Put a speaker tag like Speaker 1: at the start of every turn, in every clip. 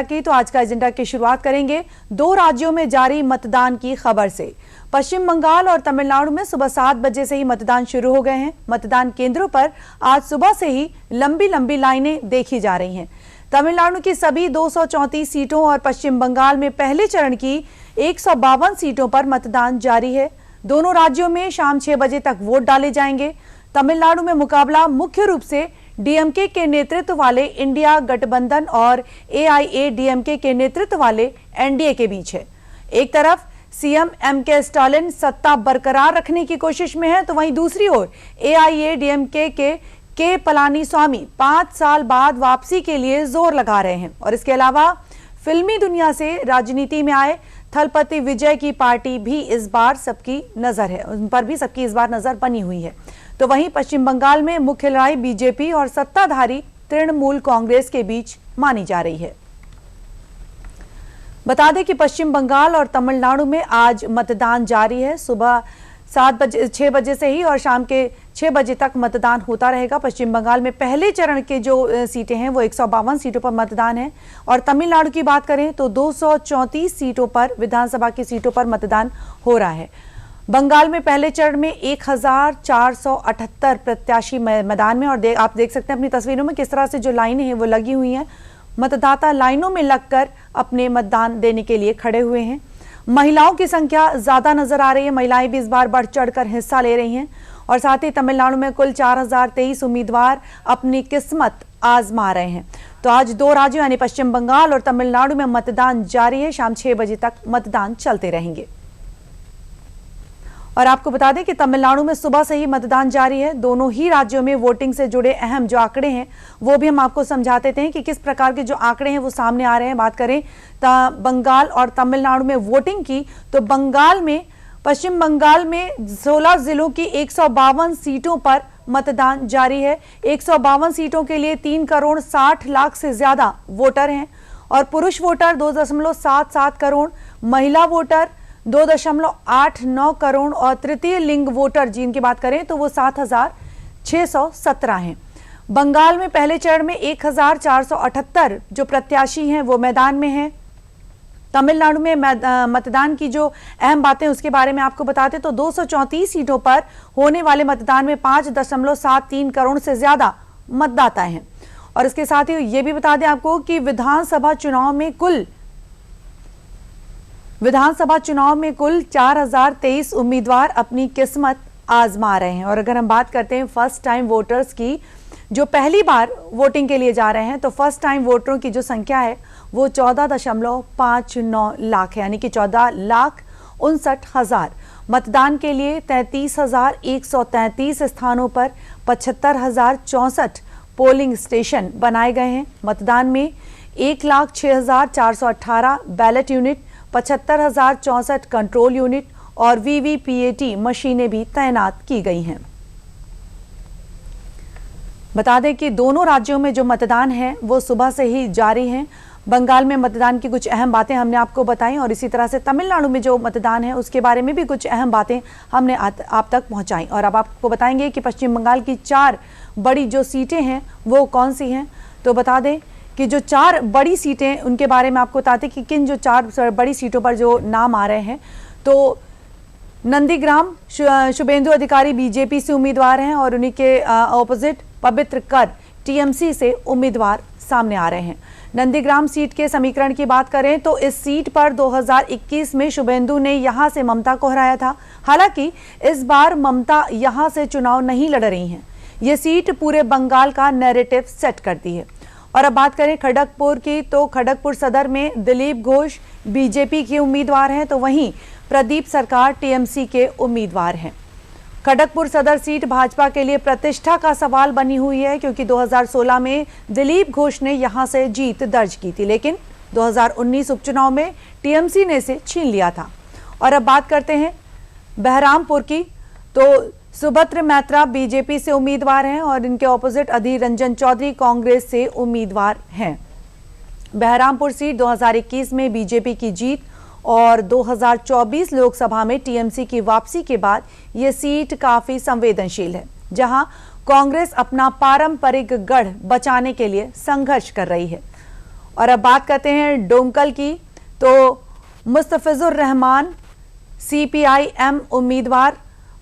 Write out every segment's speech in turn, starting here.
Speaker 1: की तो आज का एजेंडा की शुरुआत करेंगे दो राज्यों में जारी मतदान की खबर से। पश्चिम बंगाल और तमिलनाडु में सुबह 7 बजे से ही मतदान शुरू हो गए हैं। मतदान केंद्रों पर आज सुबह से ही लंबी लंबी लाइनें देखी जा रही हैं। तमिलनाडु की सभी 234 सीटों और पश्चिम बंगाल में पहले चरण की 152 सीटों पर मतदान जारी है। दोनों राज्यों में शाम 6 बजे तक वोट डाले जाएंगे। तमिलनाडु में मुकाबला मुख्य रूप से डीएमके के नेतृत्व वाले इंडिया गठबंधन और एआईएडीएमके के नेतृत्व वाले एनडीए के बीच है। एक तरफ सीएम एमके स्टालिन सत्ता बरकरार रखने की कोशिश में है, तो वहीं दूसरी ओर एआईएडीएमके के पलानीस्वामी 5 साल बाद वापसी के लिए जोर लगा रहे हैं। और इसके अलावा फिल्मी दुनिया से राजनीति में आए थलपति विजय की पार्टी भी इस बार सबकी नजर है, उन पर भी सबकी इस बार नजर बनी हुई है। तो वहीं पश्चिम बंगाल में मुख्य लड़ाई बीजेपी और सत्ताधारी तृणमूल कांग्रेस के बीच मानी जा रही है। बता दें कि पश्चिम बंगाल और तमिलनाडु में आज मतदान जारी है। सुबह 6 बजे से ही और शाम के 6 बजे तक मतदान होता रहेगा। पश्चिम बंगाल में पहले चरण के जो सीटें हैं वो 152 सीटों पर मतदान है और तमिलनाडु की बात करें तो 234 सीटों पर विधानसभा की सीटों पर मतदान हो रहा है। बंगाल में पहले चरण में 1478 प्रत्याशी मैदान में, और आप देख सकते हैं अपनी तस्वीरों में किस तरह से जो लाइनें हैं वो लगी हुई हैं। मतदाता लाइनों में लगकर अपने मतदान देने के लिए खड़े हुए हैं। महिलाओं की संख्या ज्यादा नजर आ रही है। महिलाएं भी इस बार बढ़ चढ़कर हिस्सा ले रही हैं और साथ ही तमिलनाडु में कुल 4023 उम्मीदवार अपनी किस्मत आजमा रहे हैं। तो आज दो राज्यों यानी पश्चिम बंगाल और तमिलनाडु में मतदान जारी है। शाम 6 बजे तक मतदान चलते रहेंगे। और आपको बता दें कि तमिलनाडु में सुबह से ही मतदान जारी है। दोनों ही राज्यों में वोटिंग से जुड़े अहम जो आंकड़े हैं वो भी हम आपको समझाते थे कि किस प्रकार के जो आंकड़े हैं वो सामने आ रहे हैं। बात करें बंगाल और तमिलनाडु में वोटिंग की तो पश्चिम बंगाल में 16 जिलों की 152 सीटों पर मतदान जारी है। 152 सीटों के लिए 3 करोड़ 60 लाख से ज्यादा वोटर हैं और पुरुष वोटर 2.77 करोड़, महिला वोटर 2.89 करोड़ और तृतीय लिंग वोटर जिनकी बात करें तो वो 7617 हैं। बंगाल में पहले चरण में 1478 जो प्रत्याशी हैं वो मैदान में हैं। तमिलनाडु में मतदान की जो अहम बातें उसके बारे में आपको बताते तो 234 सीटों पर होने वाले मतदान में 5.73 करोड़ से ज्यादा मतदाता हैं। और इसके साथ ही ये भी बता दें आपको कि विधानसभा चुनाव में कुल 4023 उम्मीदवार अपनी किस्मत आजमा रहे हैं। और अगर हम बात करते हैं फर्स्ट टाइम वोटर्स की जो पहली बार वोटिंग के लिए जा रहे हैं तो फर्स्ट टाइम वोटरों की जो संख्या है वो 14.59 लाख है, यानी कि 14,59,000। मतदान के लिए 33,133 स्थानों पर 75,064 पोलिंग स्टेशन बनाए गए हैं। मतदान में 1,06,418 बैलेट यूनिट, 75,064 कंट्रोल यूनिट और वीवीपीएटी मशीनें भी तैनात की गई हैं। बता दें कि दोनों राज्यों में जो मतदान है वो सुबह से ही जारी है। बंगाल में मतदान की कुछ अहम बातें हमने आपको बताई और इसी तरह से तमिलनाडु में जो मतदान है उसके बारे में भी कुछ अहम बातें हमने आप तक पहुंचाई। और अब आपको बताएंगे कि पश्चिम बंगाल की 4 बड़ी जो सीटें हैं वो कौन सी हैं। तो बता दें कि जो 4 बड़ी सीटें उनके बारे में आपको बताते कि किन जो 4 बड़ी सीटों पर जो नाम आ रहे हैं। तो नंदीग्राम शुभेंदु अधिकारी बीजेपी से उम्मीदवार हैं और उन्हीं के ऑपोजिट पवित्र कर टीएमसी से उम्मीदवार सामने आ रहे हैं। नंदीग्राम सीट के समीकरण की बात करें तो इस सीट पर 2021 में शुभेंदु ने यहां से ममता को हराया था। हालांकि इस बार ममता यहां से चुनाव नहीं लड़ रही हैं। यह सीट पूरे बंगाल का नैरेटिव सेट करती है। और अब बात करें खड़गपुर की तो खड़गपुर सदर में दिलीप घोष बीजेपी के उम्मीदवार हैं तो वहीं प्रदीप सरकार टीएमसी के उम्मीदवार हैं। खड़गपुर सदर सीट भाजपा के लिए प्रतिष्ठा का सवाल बनी हुई है क्योंकि 2016 में दिलीप घोष ने यहां से जीत दर्ज की थी, लेकिन 2019 उपचुनाव में टीएमसी ने इसे छीन लिया था। और अब बात करते हैं बहरामपुर की तो सुभद्र मैत्रा बीजेपी से उम्मीदवार हैं और इनके ऑपोजिट अधीर रंजन चौधरी कांग्रेस से उम्मीदवार हैं। बहरामपुर सीट 2021 में बीजेपी की जीत और 2024 लोकसभा में टीएमसी की वापसी के बाद ये सीट काफी संवेदनशील है, जहां कांग्रेस अपना पारंपरिक गढ़ बचाने के लिए संघर्ष कर रही है। और अब बात करते हैं डोमकल की, तो मुस्तफिजुर रहमान CPI-M उम्मीदवार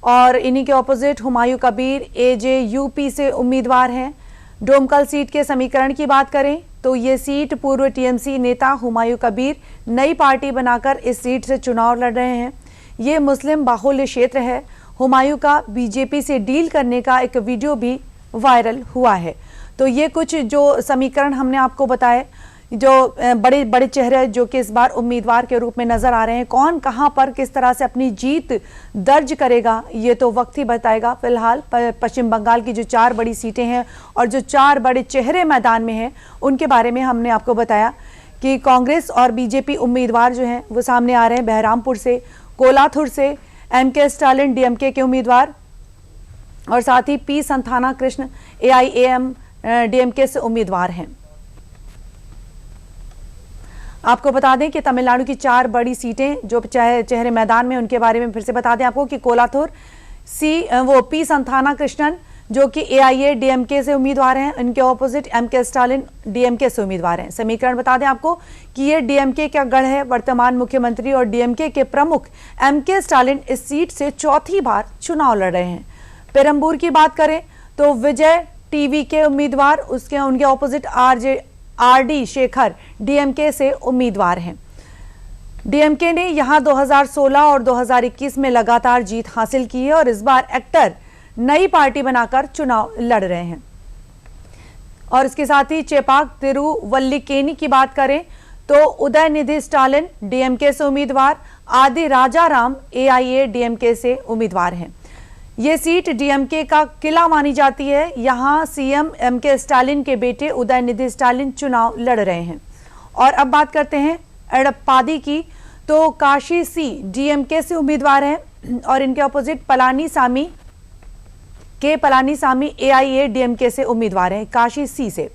Speaker 1: और इन्हीं के ऑपोजिट हुमायूं कबीर AJUP से उम्मीदवार हैं। डोमकल सीट के समीकरण की बात करें तो ये सीट पूर्व TMC नेता हुमायूं कबीर नई पार्टी बनाकर इस सीट से चुनाव लड़ रहे हैं। ये मुस्लिम बाहुल्य क्षेत्र है। हुमायूं का BJP से डील करने का एक वीडियो भी वायरल हुआ है। तो ये कुछ जो समीकरण हमने आपको बताए, जो बड़े बड़े चेहरे जो कि इस बार उम्मीदवार के रूप में नजर आ रहे हैं, कौन कहां पर किस तरह से अपनी जीत दर्ज करेगा ये तो वक्त ही बताएगा। फिलहाल पश्चिम बंगाल की जो 4 बड़ी सीटें हैं और जो 4 बड़े चेहरे मैदान में हैं उनके बारे में हमने आपको बताया कि कांग्रेस और BJP उम्मीदवार जो हैं वो सामने आ रहे हैं। बहरामपुर से, कोलाथुर से MK स्टालिन DMK के उम्मीदवार और साथ ही P संथाना कृष्ण AIAM DMK से उम्मीदवार हैं। आपको बता दें कि तमिलनाडु की 4 बड़ी सीटें जो चेहरे मैदान में, उनके बारे में फिर से बता दें आपको कि कोलाथुर P संथाना कृष्णन जो कि AIA DMK से उम्मीदवार हैं, इनके ऑपोजिट MK स्टालिन DMK से उम्मीदवार हैं। समीकरण बता दें आपको कि ये DMK का गढ़ है। वर्तमान मुख्यमंत्री और DMK के प्रमुख MK स्टालिन इस सीट से चौथी बार चुनाव लड़ रहे हैं। पेरम्बूर की बात करें तो विजय TV के उम्मीदवार, उनके ऑपोजिट RD शेखर DMK से उम्मीदवार हैं। DMK ने यहां 2016 और 2021 में लगातार जीत हासिल की है और इस बार एक्टर नई पार्टी बनाकर चुनाव लड़ रहे हैं। और इसके साथ ही चेपाक तिरुवल्लिकेनी की बात करें तो उदयनिधि स्टालिन DMK से उम्मीदवार, आदि राजाराम AIA DMK से उम्मीदवार हैं। ये सीट DMK का किला मानी जाती है। यहाँ CM MK स्टालिन के बेटे उदयनिधि स्टालिन चुनाव लड़ रहे हैं। और अब बात करते हैं एडप्पादी की, तो काशी C DMK से उम्मीदवार हैं और इनके ऑपोजिट पलानीसामी AIA DMK से उम्मीदवार हैं, काशी C से।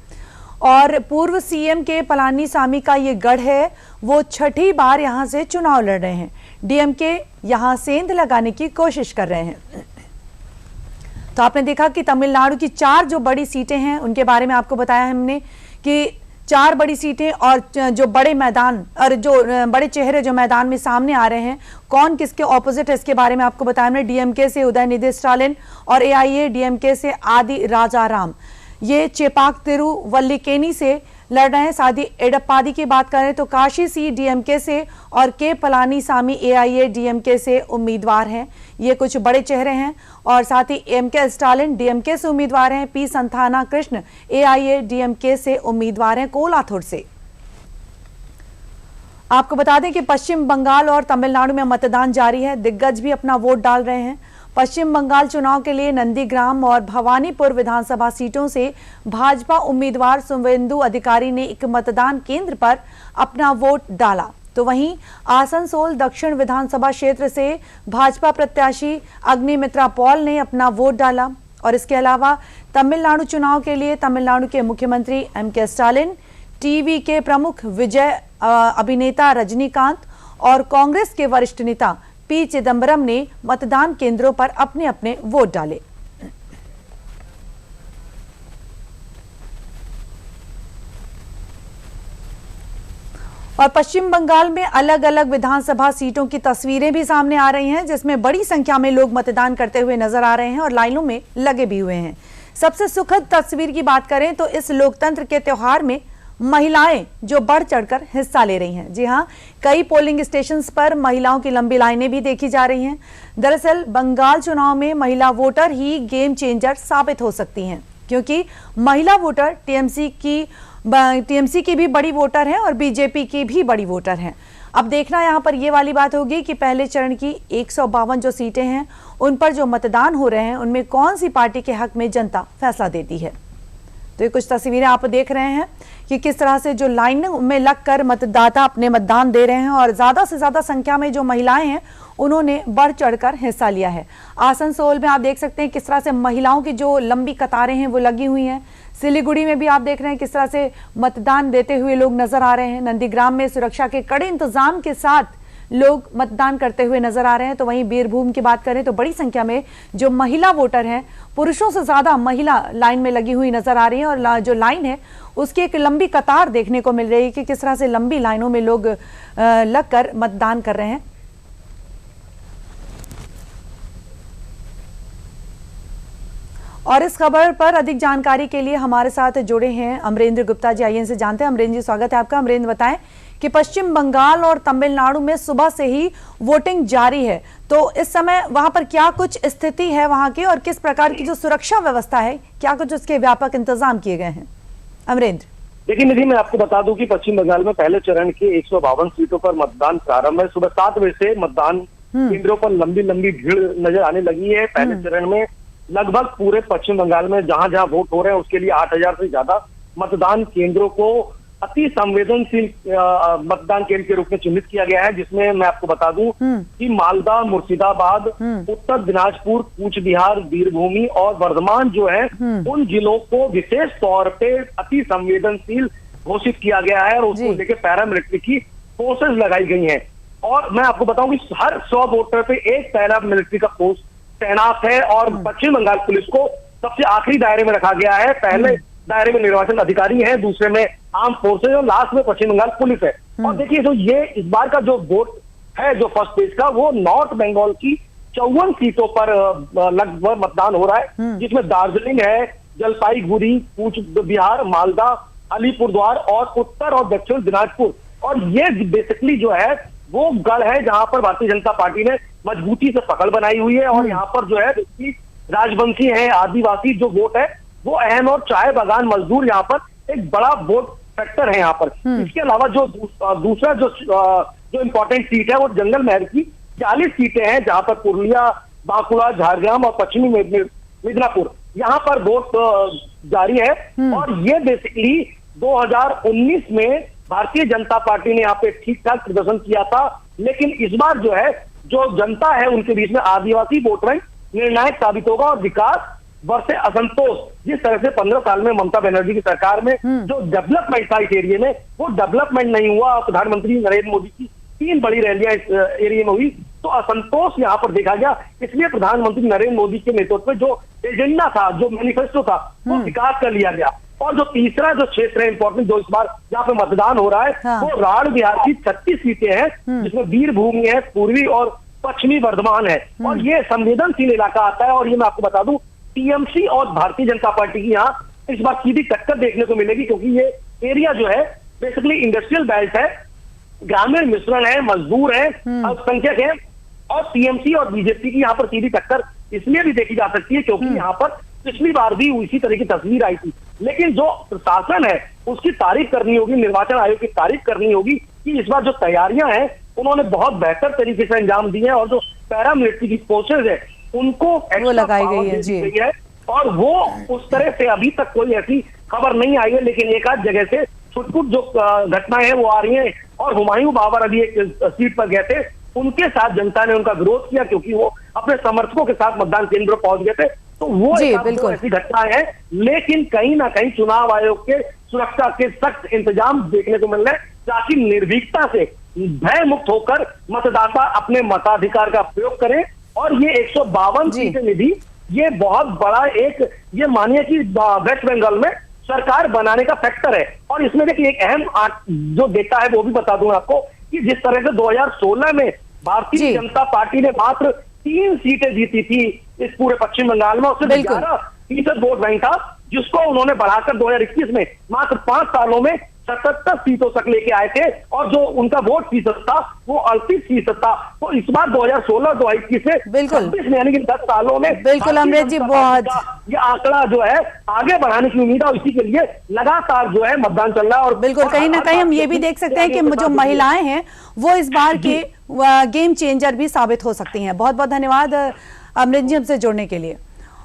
Speaker 1: और पूर्व CM के पलानीसामी का ये गढ़ है, वो छठी बार यहां से चुनाव लड़ रहे हैं। DMK यहां सेंध लगाने की कोशिश कर रहे हैं। तो आपने देखा कि तमिलनाडु की 4 जो बड़ी सीटें हैं उनके बारे में आपको बताया हमने कि 4 बड़ी सीटें और जो बड़े मैदान और जो बड़े चेहरे जो मैदान में सामने आ रहे हैं, कौन किसके ऑपोजिट है इसके बारे में आपको बताया हमने। DMK से उदयनिधि स्टालिन और AIA DMK से आदि राजाराम ये चेपाक तिरुवल्लिकेनी से लड़ रहे हैं। साथ ही एडप्पादी की बात करें तो काशी C DMK से और के पलानीसामी AIA DMK से उम्मीदवार हैं। ये कुछ बड़े चेहरे हैं। और साथ ही MK स्टालिन DMK से उम्मीदवार हैं। P संथाना कृष्ण AIA DMK से उम्मीदवार हैं कोलाथुर से। आपको बता दें कि पश्चिम बंगाल और तमिलनाडु में मतदान जारी है। दिग्गज भी अपना वोट डाल रहे हैं। पश्चिम बंगाल चुनाव के लिए नंदीग्राम और भवानीपुर विधानसभा सीटों से भाजपा उम्मीदवार शुभेंदु अधिकारी ने एक मतदान केंद्र पर अपना वोट डाला। तो वहीं आसनसोल दक्षिण विधानसभा क्षेत्र से भाजपा प्रत्याशी अग्निमित्रा पॉल ने अपना वोट डाला। और इसके अलावा तमिलनाडु चुनाव के लिए तमिलनाडु के मुख्यमंत्री MK स्टालिन, TV के प्रमुख विजय, अभिनेता रजनीकांत और कांग्रेस के वरिष्ठ नेता P चिदंबरम ने मतदान केंद्रों पर अपने अपने वोट डाले। और पश्चिम बंगाल में अलग अलग विधानसभा सीटों की तस्वीरें भी सामने आ रही हैं, जिसमें बड़ी संख्या में लोग मतदान करते हुए नजर आ रहे हैं और लाइनों में लगे भी हुए हैं। सबसे सुखद तस्वीर की बात करें तो इस लोकतंत्र के त्योहार में महिलाएं जो बढ़ चढ़कर हिस्सा ले रही हैं। जी हां, कई पोलिंग स्टेशंस पर महिलाओं की लंबी लाइनें भी देखी जा रही हैं। दरअसल बंगाल चुनाव में महिला वोटर ही गेम चेंजर साबित हो सकती हैं, क्योंकि महिला वोटर टीएमसी की भी बड़ी वोटर हैं और BJP की भी बड़ी वोटर हैं। अब देखना यहाँ पर ये वाली बात होगी कि पहले चरण की 152 जो सीटें हैं उन पर जो मतदान हो रहे हैं उनमें कौन सी पार्टी के हक में जनता फैसला देती है। तो ये कुछ तस्वीरें आप देख रहे हैं कि किस तरह से जो लाइन में लगकर मतदाता अपने मतदान दे रहे हैं और ज्यादा से ज्यादा संख्या में जो महिलाएं हैं उन्होंने बढ़ चढ़कर हिस्सा लिया है। आसनसोल में आप देख सकते हैं किस तरह से महिलाओं की जो लंबी कतारें हैं वो लगी हुई हैं। सिलीगुड़ी में भी आप देख रहे हैं किस तरह से मतदान देते हुए लोग नजर आ रहे हैं। नंदीग्राम में सुरक्षा के कड़े इंतजाम के साथ लोग मतदान करते हुए नजर आ रहे हैं। तो वहीं बीरभूम की बात करें तो बड़ी संख्या में जो महिला वोटर हैं, पुरुषों से ज्यादा महिला लाइन में लगी हुई नजर आ रही है। और जो लाइन है उसकी एक लंबी कतार देखने को मिल रही है कि किस तरह से लंबी लाइनों में लोग लगकर मतदान कर रहे हैं। और इस खबर पर अधिक जानकारी के लिए हमारे साथ जुड़े हैं अमरेंद्र गुप्ता जी। आइए इनसे जानते हैं। अमरेंद्र जी, स्वागत है आपका। अमरेंद्र, बताएं कि पश्चिम बंगाल और तमिलनाडु में सुबह से ही वोटिंग जारी है, तो इस समय वहां पर क्या कुछ स्थिति है वहां की, और किस प्रकार की जो सुरक्षा व्यवस्था है, क्या कुछ उसके व्यापक इंतजाम किए गए हैं? अमरेंद्र,
Speaker 2: देखिए निधि, मैं आपको बता दूं कि पश्चिम बंगाल में पहले चरण के 152 सीटों पर मतदान प्रारंभ है। सुबह 7 बजे से मतदान केंद्रों पर लंबी लंबी भीड़ नजर आने लगी है। पहले चरण में लगभग पूरे पश्चिम बंगाल में जहां जहां वोट हो रहे हैं उसके लिए 8000 से ज्यादा मतदान केंद्रों को अति संवेदनशील मतदान केंद्र के रूप में चिन्हित किया गया है, जिसमें मैं आपको बता दूं कि मालदा, मुर्शिदाबाद, उत्तर दिनाजपुर, कूच बिहार, बीरभूम और वर्धमान जो है उन जिलों को विशेष तौर पे अति संवेदनशील घोषित किया गया है और उसको लेकर पैरामिलिट्री की फोर्सेज लगाई गई हैं। और मैं आपको बताऊं कि हर 100 वोटर पे एक पैरामिलिट्री का फोर्स तैनात है और पश्चिम बंगाल पुलिस को सबसे आखिरी दायरे में रखा गया है। पहले दायरे में निर्वाचन अधिकारी हैं, दूसरे में आर्म फोर्सेज और लास्ट में पश्चिम बंगाल पुलिस है। और देखिए, जो ये इस बार का जो वोट है जो फर्स्ट पेज का, वो नॉर्थ बंगाल की 54 सीटों पर लगभग मतदान हो रहा है, जिसमें दार्जिलिंग है, जलपाईगुड़ी, कूच बिहार, मालदा, अलीपुरद्वार और उत्तर और दक्षिण दिनाजपुर। और ये बेसिकली जो है वो गढ़ है जहां पर भारतीय जनता पार्टी ने मजबूती से पकड़ बनाई हुई है। और यहाँ पर जो है राजवंशी है, आदिवासी जो वोट है वो अहम, और चाय बागान मजदूर यहाँ पर एक बड़ा वोट फैक्टर है यहाँ पर। इसके अलावा जो दूसरा जो इम्पोर्टेंट सीट है वो जंगल महल की 40 सीटें हैं, जहां पर पुरुलिया, बांकुड़ा, झारग्राम और पश्चिमी मिदनापुर यहाँ पर वोट जारी है। और ये बेसिकली 2019 में भारतीय जनता पार्टी ने यहाँ पे ठीक ठाक प्रदर्शन किया था, लेकिन इस बार जो है जो जनता है उनके बीच में आदिवासी वोट बैंक निर्णायक साबित होगा। और विकास वर्ष असंतोष, जिस तरह से 15 साल में ममता बनर्जी की सरकार में जो डेवलपमेंट था इस एरिया में, वो डेवलपमेंट नहीं हुआ। प्रधानमंत्री नरेंद्र मोदी की 3 बड़ी रैलियां इस एरिया में हुई, तो असंतोष यहाँ पर देखा गया। इसलिए प्रधानमंत्री नरेंद्र मोदी के नेतृत्व में जो एजेंडा था, जो मैनिफेस्टो था, वो विकास कर लिया गया। और जो तीसरा जो क्षेत्र है इंपॉर्टेंट, जो इस बार यहाँ पे मतदान हो रहा है, वो राढ़ बिहार की 36 सीटें हैं, जिसमें बीरभूम है, पूर्वी और पश्चिमी वर्धमान है। और ये संवेदनशील इलाका आता है। और ये मैं आपको बता दूं, टीएमसी और भारतीय जनता पार्टी की यहाँ इस बार सीधी टक्कर देखने को मिलेगी, क्योंकि ये एरिया जो है बेसिकली इंडस्ट्रियल बेल्ट है, ग्रामीण मिश्रण है, मजदूर है, अल्पसंख्यक है। और टीएमसी और बीजेपी की यहाँ पर सीधी टक्कर इसलिए भी देखी जा सकती है क्योंकि यहाँ पर पिछली बार भी इसी तरह की तस्वीर आई थी। लेकिन जो प्रशासन है उसकी तारीफ करनी होगी, निर्वाचन आयोग की तारीफ करनी होगी कि इस बार जो तैयारियां हैं उन्होंने बहुत बेहतर तरीके से अंजाम दिए हैं। और जो पैरामिलिट्री की फोर्सेज है उनको
Speaker 1: वो लगाई गई है जी।
Speaker 2: और वो उस तरह से अभी तक कोई ऐसी खबर नहीं आई है, लेकिन एक आध जगह से छुटपुट जो घटनाएं हैं वो आ रही हैं। और हुमायूं बाबर अभी एक सीट पर गए थे, उनके साथ जनता ने उनका विरोध किया क्योंकि वो अपने समर्थकों के साथ मतदान केंद्र पर पहुंच गए थे। तो वो ऐसी घटनाएं हैं, लेकिन कहीं ना कहीं चुनाव आयोग के सुरक्षा के सख्त इंतजाम देखने को मिल रहे हैं, ताकि निर्भीकता से भय मुक्त होकर मतदाता अपने मताधिकार का प्रयोग करें। और ये 152 सीटें निधि, ये बहुत बड़ा एक, ये मानिए कि वेस्ट बंगाल में सरकार बनाने का फैक्टर है। और इसमें देखिए एक अहम जो डेटा है वो भी बता दूं आपको कि जिस तरह से 2016 में भारतीय जनता पार्टी ने मात्र 3 सीटें जीती थी इस पूरे पश्चिम बंगाल में, उससे 11% वोट बैंक था, जिसको उन्होंने बढ़ाकर 2021 में मात्र 5 सालों में 77 सीटों तक लेके आए थे। और जो उनका वोट फीसद था वो 38% था। तो इस बार 2016-2021 से
Speaker 1: बिल्कुल,
Speaker 2: यानी कि 10 सालों में
Speaker 1: बिल्कुल अमृत जी, बहुत
Speaker 2: ये आंकड़ा जो है आगे बढ़ाने की उम्मीद है। और इसी के लिए लगातार जो है मतदान चल रहा है। और
Speaker 1: बिल्कुल कहीं ना कहीं हम ये भी देख सकते हैं कि जो महिलाएं हैं वो इस बार के गेम चेंजर भी साबित हो सकती हैं। बहुत बहुत धन्यवाद अमृत जी हमसे जुड़ने के लिए।